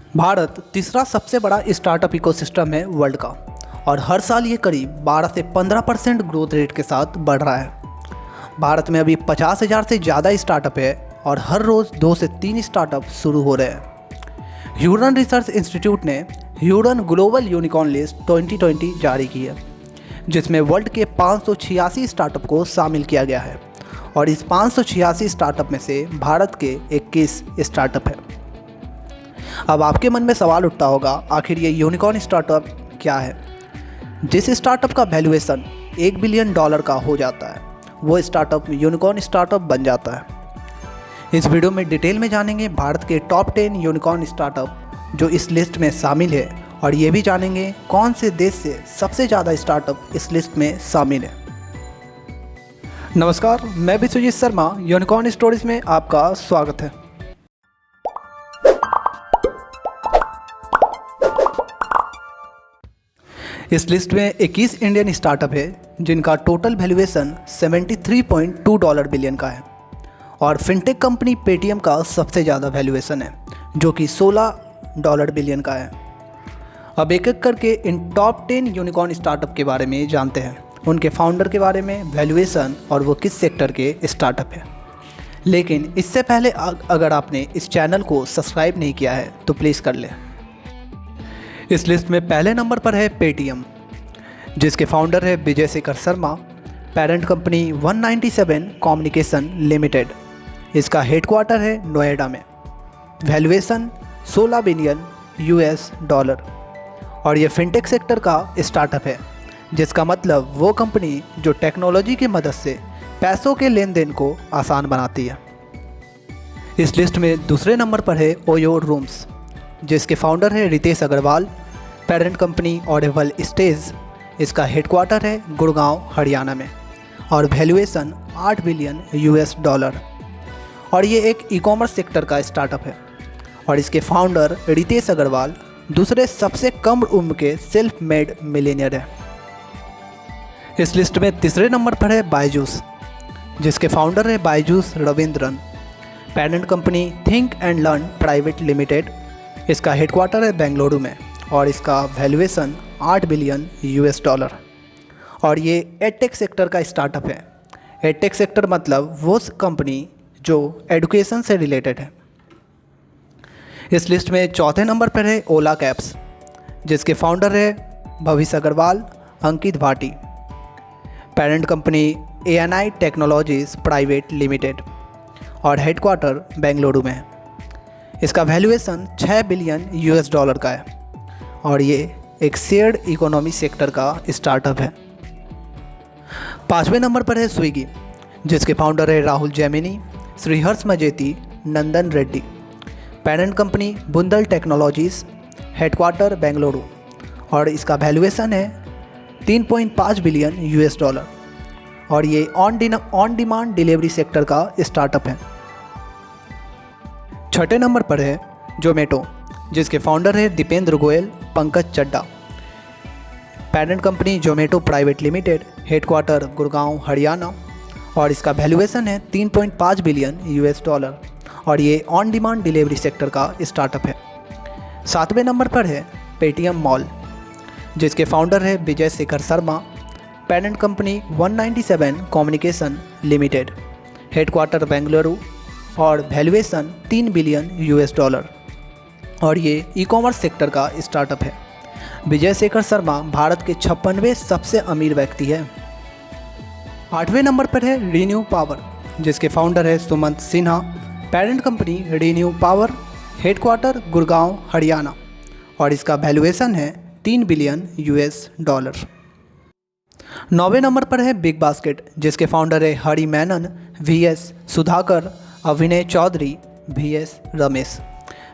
भारत तीसरा सबसे बड़ा स्टार्टअप इकोसिस्टम है वर्ल्ड का और हर साल ये करीब 12 से 15% ग्रोथ रेट के साथ बढ़ रहा है। भारत में अभी 50,000 से ज़्यादा स्टार्टअप है और हर रोज़ 2 से 3 स्टार्टअप शुरू हो रहे हैं। ह्यूरन रिसर्च इंस्टीट्यूट ने ह्यूरन ग्लोबल यूनिकॉर्न लिस्ट 2020 जारी की है, जिसमें वर्ल्ड के 586 स्टार्टअप को शामिल किया गया है और इस 586 स्टार्टअप में से भारत के 21 स्टार्टअप है। अब आपके मन में सवाल उठता होगा, आखिर ये यूनिकॉर्न स्टार्टअप क्या है? जिस स्टार्टअप का वैल्यूएशन $1 बिलियन का हो जाता है वो स्टार्टअप यूनिकॉर्न स्टार्टअप बन जाता है। इस वीडियो में डिटेल में जानेंगे भारत के टॉप 10 यूनिकॉर्न स्टार्टअप जो इस लिस्ट में शामिल है और ये भी जानेंगे कौन से देश से सबसे ज़्यादा स्टार्टअप इस लिस्ट में शामिल है। नमस्कार, मैं विश्वजीत शर्मा, यूनिकॉर्न स्टोरीज में आपका स्वागत है। इस लिस्ट में 21 इंडियन स्टार्टअप है जिनका टोटल वैल्यूएशन $73.2 बिलियन का है और फिनटेक कंपनी पेटीएम का सबसे ज़्यादा वैल्यूएशन है जो कि $16 बिलियन का है। अब एक एक करके इन टॉप 10 यूनिकॉर्न स्टार्टअप के बारे में जानते हैं, उनके फाउंडर के बारे में, वैल्यूएशन और वो किस सेक्टर के स्टार्टअप है। लेकिन इससे पहले अगर आपने इस चैनल को सब्सक्राइब नहीं किया है तो प्लीज़ कर लें। इस लिस्ट में पहले नंबर पर है पेटीएम, जिसके फाउंडर है Vijay Shekhar Sharma. Parent company 197 communication limited, इसका हेडक्वार्टर है नोएडा में। वैल्यूएशन $16 बिलियन और ये फिनटेक सेक्टर का स्टार्टअप है, जिसका मतलब वो कंपनी जो टेक्नोलॉजी की मदद से पैसों के लेन देन को आसान बनाती है। इस लिस्ट में दूसरे नंबर पर है ओयो रूम्स, जिसके फाउंडर है रितेश अग्रवाल। पेरेंट कंपनी ऑडिबल स्टेज, इसका हेडक्वार्टर है गुड़गांव हरियाणा में और वैल्यूएशन $8 बिलियन और ये एक ई कॉमर्स सेक्टर का स्टार्टअप है और इसके फाउंडर रितेश अग्रवाल दूसरे सबसे कम उम्र के सेल्फ मेड मिलेनियर है। इस लिस्ट में तीसरे नंबर पर है बायजूस, जिसके फाउंडर है Byju's Raveendran. Parent company think and learn private limited, इसका हेडक्वार्टर है बेंगलुरु में और इसका वैल्यूएशन $8 बिलियन और ये एडटेक सेक्टर का स्टार्टअप है। एडटेक सेक्टर मतलब वो कंपनी जो एजुकेशन से रिलेटेड है। इस लिस्ट में चौथे नंबर पर है ओला कैब्स, जिसके फाउंडर है Bhavish Aggarwal, Ankit Bhati. Parent company ANI technologies private limited और हेडक्वार्टर बेंगलुरु में है। इसका वैल्यूएशन $6 बिलियन का है और ये एक शेयर्ड इकोनॉमी सेक्टर का स्टार्टअप है। पाँचवें नंबर पर है स्विगी, जिसके फाउंडर है Rahul Jaimini, Sriharsha Majety, Nandan Reddy. Parent company Bundl technologies, headquarter Bengaluru और इसका वैल्यूएशन है $3.5 बिलियन और ये ऑन डिमांड डिलीवरी सेक्टर का स्टार्टअप है। छठे नंबर पर है जोमेटो, जिसके फाउंडर है Deepinder Goyal, Pankaj Chaddah. Parent company Zomato private limited, headquarter Gurgaon Haryana और इसका वैल्यूएशन है $3.5 बिलियन और ये ऑन डिमांड डिलीवरी सेक्टर का स्टार्टअप है। सातवें नंबर पर है पेटीएम मॉल, जिसके फाउंडर है Vijay Shekhar Sharma. Parent company 197 communication limited, headquarter Bengaluru और वैल्यूएशन $3 बिलियन और ये ई कॉमर्स सेक्टर का स्टार्टअप है। विजय शेखर शर्मा भारत के 56वें सबसे अमीर व्यक्ति है। आठवें नंबर पर है रीन्यू पावर, जिसके फाउंडर है Sumant Sinha. Parent company renew power, headquarter Gurgaon Haryana और इसका वैल्यूएशन है $3 बिलियन। नौवें नंबर पर है बिग बास्केट, जिसके फाउंडर है Hari Menon, VS Sudhakar, Abhinay Chaudhary, VS Ramesh.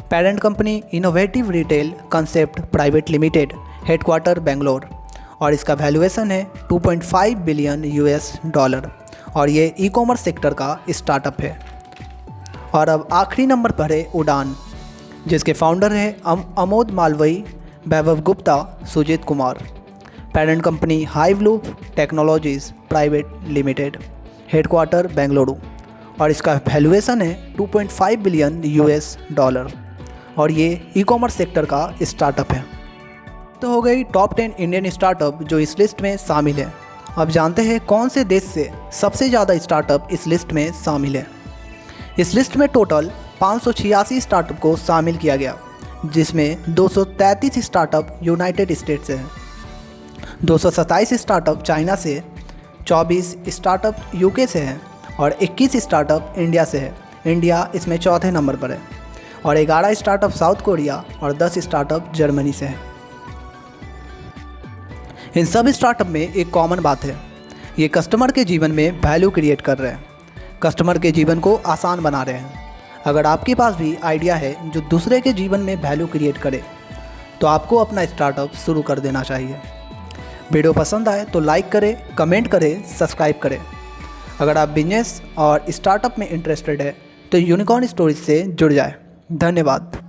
Parent company innovative retail concept private limited, headquarter Bangalore और इसका वैल्यूएशन है $2.5 बिलियन और ये ई कॉमर्स सेक्टर का स्टार्टअप है। और अब आखिरी नंबर पर है उड़ान, जिसके फाउंडर है Amod Malviya, Vaibhav Gupta, Sujeet Kumar. Parent company Hiveloop technologies private limited, headquarter Bengaluru और इसका वैल्यूएशन है $2.5 बिलियन और ये ई-कॉमर्स सेक्टर का स्टार्टअप है। तो हो गई टॉप 10 इंडियन स्टार्टअप जो इस लिस्ट में शामिल है। अब जानते हैं कौन से देश से सबसे ज़्यादा स्टार्टअप इस लिस्ट में शामिल है। इस लिस्ट में टोटल 586 स्टार्टअप को शामिल किया गया, जिसमें 233 स्टार्टअप यूनाइटेड स्टेट्स से हैं, 227 स्टार्टअप चाइना से, 24 स्टार्टअप यूके से हैं और 21 स्टार्टअप इंडिया से है। इंडिया इसमें चौथे नंबर पर है और 11 स्टार्टअप साउथ कोरिया और 10 स्टार्टअप जर्मनी से हैं। इन सब स्टार्टअप में एक कॉमन बात है, ये कस्टमर के जीवन में वैल्यू क्रिएट कर रहे हैं, कस्टमर के जीवन को आसान बना रहे हैं। अगर आपके पास भी आइडिया है जो दूसरे के जीवन में वैल्यू क्रिएट करे तो आपको अपना स्टार्टअप शुरू कर देना चाहिए। वीडियो पसंद आए तो लाइक करें, कमेंट करें, सब्सक्राइब करें। अगर आप बिजनेस और स्टार्टअप में इंटरेस्टेड है तो यूनिकॉर्न स्टोरीज से जुड़ जाए। धन्यवाद।